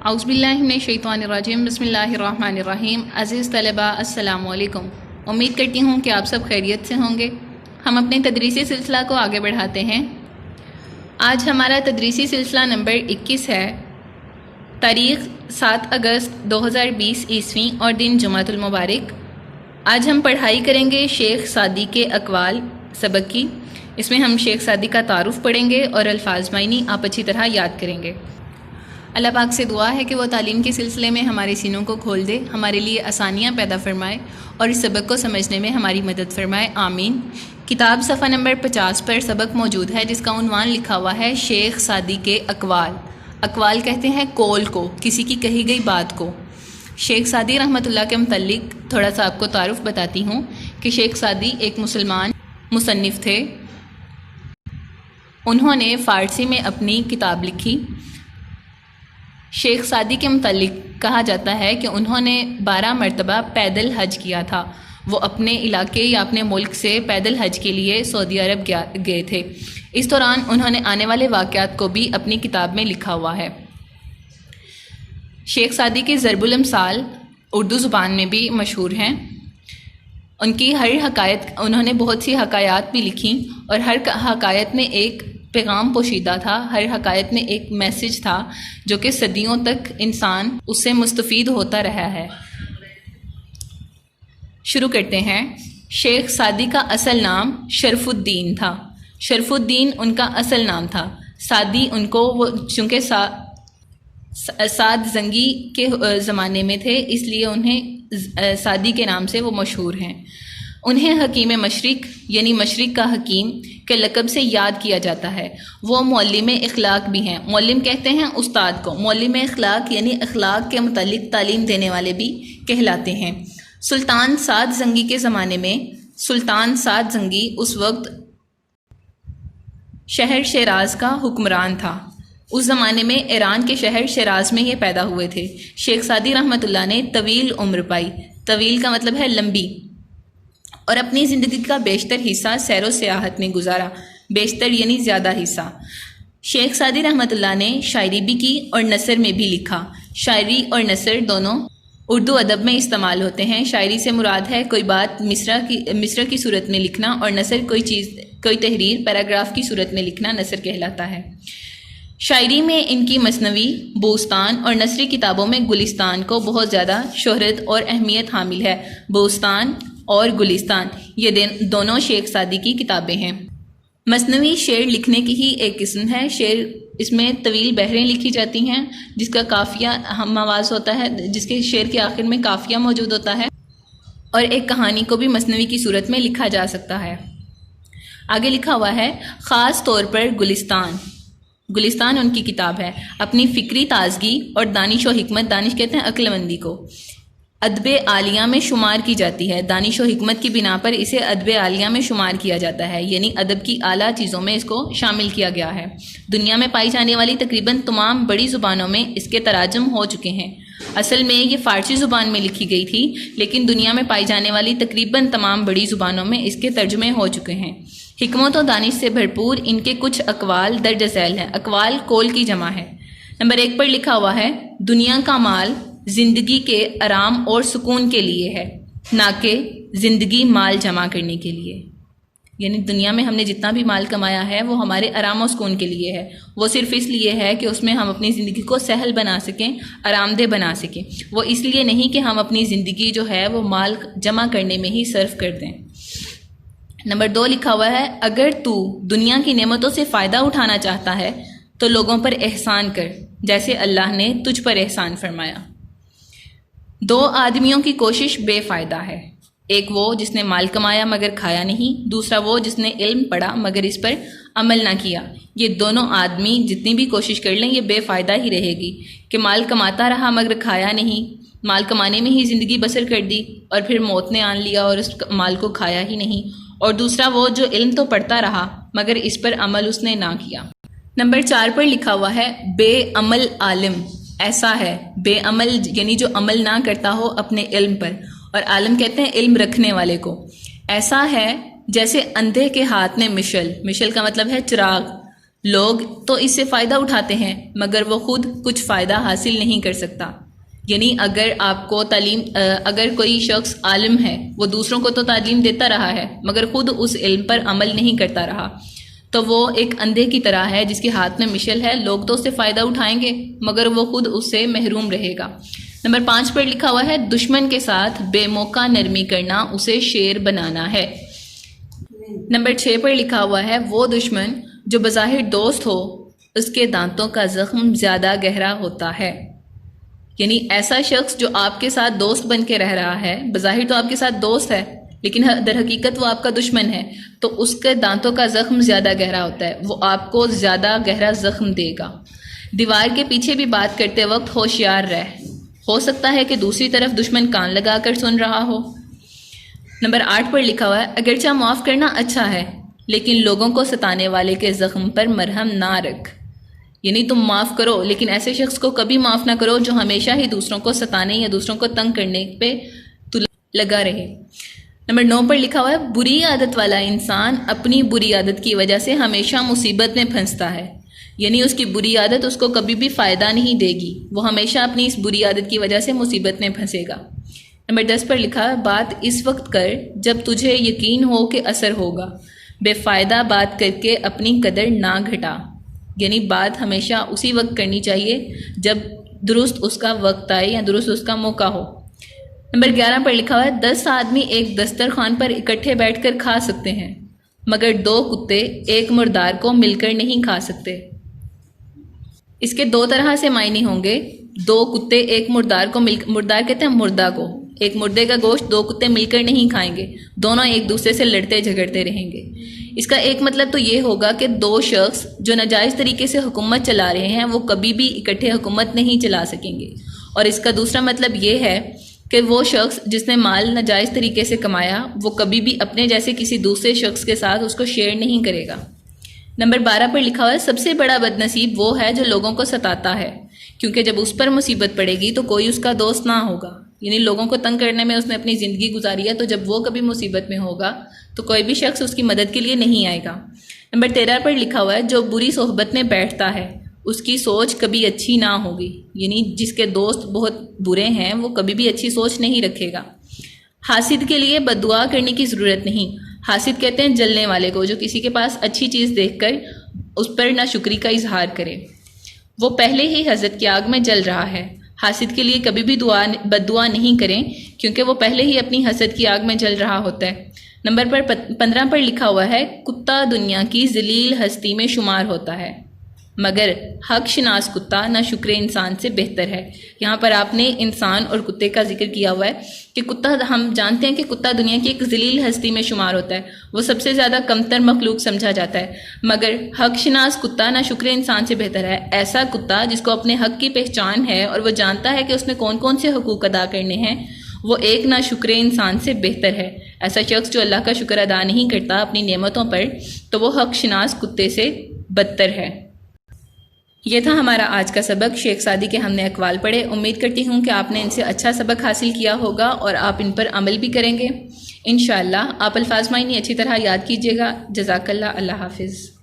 اعوذ باللہ من الشیطان الرجیم، بسم اللہ الرحمن الرحیم۔ عزیز طلباء، السلام علیکم۔ امید کرتی ہوں کہ آپ سب خیریت سے ہوں گے۔ ہم اپنے تدریسی سلسلہ کو آگے بڑھاتے ہیں۔ آج ہمارا تدریسی سلسلہ نمبر 21 ہے۔ تاریخ 7 اگست 2020 عیسوی اور دن جمعۃ المبارک۔ آج ہم پڑھائی کریں گے شیخ سعدی کے اقوال سبق کی۔ اس میں ہم شیخ سعدی کا تعارف پڑھیں گے اور الفاظ معنی آپ اچھی طرح یاد کریں گے۔ اللہ پاک سے دعا ہے کہ وہ تعلیم کے سلسلے میں ہمارے سینوں کو کھول دے، ہمارے لیے آسانیاں پیدا فرمائے اور اس سبق کو سمجھنے میں ہماری مدد فرمائے، آمین۔ کتاب صفحہ نمبر 50 پر سبق موجود ہے جس کا عنوان لکھا ہوا ہے شیخ سعدی کے اقوال۔ اقوال کہتے ہیں قول کو، کسی کی کہی گئی بات کو۔ شیخ سعدی رحمۃ اللہ کے متعلق تھوڑا سا آپ کو تعارف بتاتی ہوں کہ شیخ سعدی ایک مسلمان مصنف تھے۔ انہوں نے فارسی میں اپنی کتاب لکھی۔ شیخ سعدی کے متعلق کہا جاتا ہے کہ انہوں نے 12 مرتبہ پیدل حج کیا تھا۔ وہ اپنے علاقے یا اپنے ملک سے پیدل حج کے لیے سعودی عرب گئے تھے۔ اس دوران انہوں نے آنے والے واقعات کو بھی اپنی کتاب میں لکھا ہوا ہے۔ شیخ سعدی کے ضرب الامثال اردو زبان میں بھی مشہور ہیں۔ ان کی ہر حکایت، انہوں نے بہت سی حکایات بھی لکھیں اور ہر حکایت میں ایک پیغام پوشیدہ تھا، ہر حکایت میں ایک میسج تھا جو کہ صدیوں تک انسان اس سے مستفید ہوتا رہا ہے۔ شروع کرتے ہیں۔ شیخ سعدی کا اصل نام شرف الدین تھا۔ شرف الدین ان کا اصل نام تھا۔ سعدی ان کو چونکہ سعد زنگی کے زمانے میں تھے اس لیے انہیں سعدی کے نام سے وہ مشہور ہیں۔ انہیں حکیم مشرق یعنی مشرق کا حکیم کے لقب سے یاد کیا جاتا ہے۔ وہ معلم اخلاق بھی ہیں۔ معلم کہتے ہیں استاد کو، معلم اخلاق یعنی اخلاق کے متعلق تعلیم دینے والے بھی کہلاتے ہیں۔ سلطان سعد زنگی کے زمانے میں، سلطان سعد زنگی اس وقت شہر شیراز کا حکمران تھا۔ اس زمانے میں ایران کے شہر شیراز میں یہ پیدا ہوئے تھے۔ شیخ سعدی رحمۃ اللہ نے طویل عمر پائی۔ طویل کا مطلب ہے لمبی، اور اپنی زندگی کا بیشتر حصہ سیر و سیاحت میں گزارا۔ بیشتر یعنی زیادہ حصہ۔ شیخ سعدی رحمۃ اللہ نے شاعری بھی کی اور نثر میں بھی لکھا۔ شاعری اور نثر دونوں اردو ادب میں استعمال ہوتے ہیں۔ شاعری سے مراد ہے کوئی بات مصرع کی صورت میں لکھنا، اور نثر کوئی تحریر پیراگراف کی صورت میں لکھنا نثر کہلاتا ہے۔ شاعری میں ان کی مثنوی، بوستان اور نثری کتابوں میں گلستان کو بہت زیادہ شہرت اور اہمیت حامل ہے۔ بوستان اور گلستان یہ دونوں شیخ سعدی کی کتابیں ہیں۔ مثنوی شعر لکھنے کی ہی ایک قسم ہے۔ شعر، اس میں طویل بحریں لکھی جاتی ہیں جس کا قافیہ ہم آواز ہوتا ہے، جس کے شعر کے آخر میں قافیہ موجود ہوتا ہے، اور ایک کہانی کو بھی مثنوی کی صورت میں لکھا جا سکتا ہے۔ آگے لکھا ہوا ہے خاص طور پر گلستان۔ گلستان ان کی کتاب ہے۔ اپنی فکری تازگی اور دانش و حکمت، دانش کہتے ہیں عقل مندی کو، ادب عالیہ میں شمار کی جاتی ہے۔ دانش و حکمت کی بنا پر اسے ادب عالیہ میں شمار کیا جاتا ہے، یعنی ادب کی اعلیٰ چیزوں میں اس کو شامل کیا گیا ہے۔ دنیا میں پائی جانے والی تقریباً تمام بڑی زبانوں میں اس کے تراجم ہو چکے ہیں۔ اصل میں یہ فارسی زبان میں لکھی گئی تھی، لیکن دنیا میں پائی جانے والی تقریباً تمام بڑی زبانوں میں اس کے ترجمے ہو چکے ہیں۔ حکمت و دانش سے بھرپور ان کے کچھ اقوال درج ذیل ہیں۔ اقوال قول کی جمع ہے۔ نمبر 1 پر لکھا ہوا ہے دنیا کا مال زندگی کے آرام اور سکون کے لیے ہے، نہ کہ زندگی مال جمع کرنے کے لیے۔ یعنی دنیا میں ہم نے جتنا بھی مال کمایا ہے وہ ہمارے آرام و سکون کے لیے ہے۔ وہ صرف اس لیے ہے کہ اس میں ہم اپنی زندگی کو سہل بنا سکیں، آرام دہ بنا سکیں۔ وہ اس لیے نہیں کہ ہم اپنی زندگی جو ہے وہ مال جمع کرنے میں ہی صرف کر دیں۔ نمبر 2 لکھا ہوا ہے اگر تو دنیا کی نعمتوں سے فائدہ اٹھانا چاہتا ہے تو لوگوں پر احسان کر جیسے اللہ نے تجھ پر احسان فرمایا۔ 2 آدمیوں کی کوشش بے فائدہ ہے، ایک وہ جس نے مال کمایا مگر کھایا نہیں، دوسرا وہ جس نے علم پڑھا مگر اس پر عمل نہ کیا۔ یہ دونوں آدمی جتنی بھی کوشش کر لیں یہ بے فائدہ ہی رہے گی کہ مال کماتا رہا مگر کھایا نہیں، مال کمانے میں ہی زندگی بسر کر دی اور پھر موت نے آن لیا اور اس مال کو کھایا ہی نہیں، اور دوسرا وہ جو علم تو پڑھتا رہا مگر اس پر عمل اس نے نہ کیا۔ نمبر 4 پر لکھا ہوا ہے بے عمل عالم ایسا ہے، بے عمل یعنی جو عمل نہ کرتا ہو اپنے علم پر، اور عالم کہتے ہیں علم رکھنے والے کو، ایسا ہے جیسے اندھے کے ہاتھ میں مشل، مشل کا مطلب ہے چراغ، لوگ تو اس سے فائدہ اٹھاتے ہیں مگر وہ خود کچھ فائدہ حاصل نہیں کر سکتا. یعنی اگر آپ کو اگر کوئی شخص عالم ہے، وہ دوسروں کو تو تعلیم دیتا رہا ہے مگر خود اس علم پر عمل نہیں کرتا رہا، تو وہ ایک اندھے کی طرح ہے جس کے ہاتھ میں مشل ہے. لوگ تو اس سے فائدہ اٹھائیں گے مگر وہ خود اس سے محروم رہے گا. نمبر 5 پر لکھا ہوا ہے دشمن کے ساتھ بے موقع نرمی کرنا اسے شیر بنانا ہے. نمبر 6 پر لکھا ہوا ہے وہ دشمن جو بظاہر دوست ہو اس کے دانتوں کا زخم زیادہ گہرا ہوتا ہے. یعنی ایسا شخص جو آپ کے ساتھ دوست بن کے رہ رہا ہے، بظاہر تو آپ کے ساتھ دوست ہے لیکن در حقیقت وہ آپ کا دشمن ہے، تو اس کے دانتوں کا زخم زیادہ گہرا ہوتا ہے، وہ آپ کو زیادہ گہرا زخم دے گا. دیوار کے پیچھے بھی بات کرتے وقت ہوشیار رہ، ہو سکتا ہے کہ دوسری طرف دشمن کان لگا کر سن رہا ہو. نمبر 8 پر لکھا ہوا ہے اگرچہ معاف کرنا اچھا ہے لیکن لوگوں کو ستانے والے کے زخم پر مرہم نہ رکھ. یعنی تم معاف کرو لیکن ایسے شخص کو کبھی معاف نہ کرو جو ہمیشہ ہی دوسروں کو ستانے یا دوسروں کو تنگ کرنے پہ لگا رہے. نمبر 9 پر لکھا ہوا ہے بری عادت والا انسان اپنی بری عادت کی وجہ سے ہمیشہ مصیبت میں پھنستا ہے. یعنی اس کی بری عادت اس کو کبھی بھی فائدہ نہیں دے گی، وہ ہمیشہ اپنی اس بری عادت کی وجہ سے مصیبت میں پھنسے گا. نمبر 10 پر لکھا ہے بات اس وقت کر جب تجھے یقین ہو کہ اثر ہوگا، بے فائدہ بات کر کے اپنی قدر نہ گھٹا. یعنی بات ہمیشہ اسی وقت کرنی چاہیے جب درست اس کا وقت آئے یا درست اس کا موقع ہو. نمبر 11 پر لکھا ہوا ہے 10 آدمی ایک دسترخوان پر اکٹھے بیٹھ کر کھا سکتے ہیں مگر 2 کتے ایک مردار کو مل کر نہیں کھا سکتے. اس کے 2 طرح سے معنی ہوں گے. 2 کتے ایک مردار کو مردار کہتے ہیں مردہ کو، ایک مردے کا گوشت 2 کتے مل کر نہیں کھائیں گے، دونوں ایک دوسرے سے لڑتے جھگڑتے رہیں گے. اس کا ایک مطلب تو یہ ہوگا کہ 2 شخص جو ناجائز طریقے سے حکومت چلا رہے ہیں وہ کبھی بھی اکٹھے حکومت نہیں چلا سکیں گے. اور اس کا دوسرا مطلب یہ ہے کہ وہ شخص جس نے مال ناجائز طریقے سے کمایا وہ کبھی بھی اپنے جیسے کسی دوسرے شخص کے ساتھ اس کو شیئر نہیں کرے گا. نمبر 12 پر لکھا ہوا ہے سب سے بڑا بد نصیب وہ ہے جو لوگوں کو ستاتا ہے کیونکہ جب اس پر مصیبت پڑے گی تو کوئی اس کا دوست نہ ہوگا. یعنی لوگوں کو تنگ کرنے میں اس نے اپنی زندگی گزاری ہے، تو جب وہ کبھی مصیبت میں ہوگا تو کوئی بھی شخص اس کی مدد کے لیے نہیں آئے گا. نمبر 13 پر لکھا ہوا ہے جو بری صحبت میں بیٹھتا ہے اس کی سوچ کبھی اچھی نہ ہوگی. یعنی جس کے دوست بہت برے ہیں وہ کبھی بھی اچھی سوچ نہیں رکھے گا. حاسد کے لیے بد دعا کرنے کی ضرورت نہیں. حاسد کہتے ہیں جلنے والے کو، جو کسی کے پاس اچھی چیز دیکھ کر اس پر ناشکری کا اظہار کرے. وہ پہلے ہی حضرت کی آگ میں جل رہا ہے. حاسد کے لیے کبھی بھی بد دعا نہیں کریں کیونکہ وہ پہلے ہی اپنی حسد کی آگ میں جل رہا ہوتا ہے. نمبر 15 پر لکھا ہوا ہے کتا دنیا کی ذلیل ہستی میں شمار ہوتا ہے مگر حق شناس کتا نہ شکر انسان سے بہتر ہے. یہاں پر آپ نے انسان اور کتے کا ذکر کیا ہوا ہے کہ کتا، ہم جانتے ہیں کہ کتا دنیا کی ایک ذلیل ہستی میں شمار ہوتا ہے، وہ سب سے زیادہ کمتر مخلوق سمجھا جاتا ہے، مگر حق شناس کتا نہ شکر انسان سے بہتر ہے. ایسا کتا جس کو اپنے حق کی پہچان ہے اور وہ جانتا ہے کہ اس نے کون کون سے حقوق ادا کرنے ہیں، وہ ایک نہ شکر انسان سے بہتر ہے. ایسا شخص جو اللہ کا شکر ادا نہیں کرتا اپنی نعمتوں پر تو وہ حق شناس کتے سے بدتر ہے. یہ تھا ہمارا آج کا سبق. شیخ سعدی کے ہم نے اقوال پڑھے. امید کرتی ہوں کہ آپ نے ان سے اچھا سبق حاصل کیا ہوگا اور آپ ان پر عمل بھی کریں گے انشاءاللہ. آپ الفاظ معنی اچھی طرح یاد کیجیے گا. جزاک اللہ. اللہ حافظ.